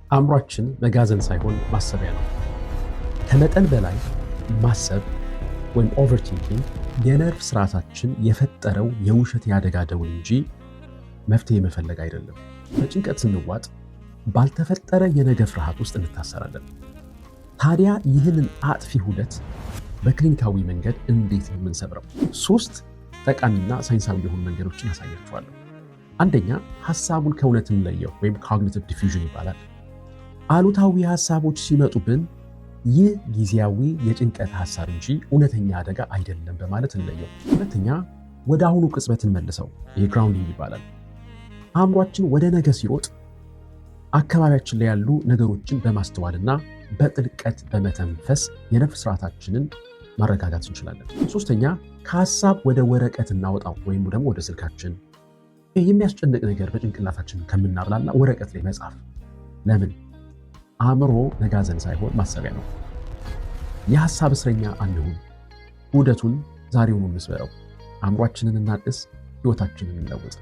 አእምሯችን መጋዘን ሳይሆን ማሰቢያ ነው። ከመጠን በላይ ማሰብ ወይም ኦቨርቲንኪንግ የነርቭ ስርዓታችን የፈጠረው የውሸት ያደጋ ደውል እንጂ መፍትሄ መፈለግ አይደለም። በጭንቀት ስንዋጥ ባልተፈጠረ የነገ ፍርሃት ውስጥ እንታሰራለን። ታዲያ ይህንን አጥፊ ሁለት በክሊኒካዊ መንገድ እንዴት ነው የምንሰብረው? 3 ጠቃሚና ሳይንሳዊ የሆኑ መንገዶችን አሳያችኋለሁ። አንደኛ፣ ሐሳቡን ከእውነት እንለየው ወይም ኮግኒቲቭ ዲፊውዥን ይባላል። አሉታዊ ሐሳቦች ሲመጡብን ይህ ጊዜያዊ የጭንቀት ሐሳብ እንጂ እውነተኛ አደጋ አይደለም በማለት እንለየው። ሁለተኛ፣ ወደ አሁኑ ቅጽበትን መልሰው፣ ይሄ ግራውንዲንግ ይባላል። አእምሯችን ወደ ነገ ሲሮጥ አካባቢያችን ላይ ያሉ ነገሮችን በማስተዋልና በጥልቀት በመተንፈስ የነፍስ ስርዓታችንን ማረጋጋት እንችላለን። ሶስተኛ፣ ከሐሳብ ወደ ወረቀት እናወጣው ወይም ደግሞ ወደ ስልካችን የሚያስጨንቅ ነገር በጭንቅላታችን ከምናብላላ ወረቀት ላይ መጻፍ። ለምን? አእምሮ መጋዘን ሳይሆን ማሰቢያ ነው። የሐሳብ እስረኛ አንሁን። ውህደቱን ዛሬውኑ እንስበረው። አእምሯችንን እናድስ፣ ሕይወታችንን እንለውጥ።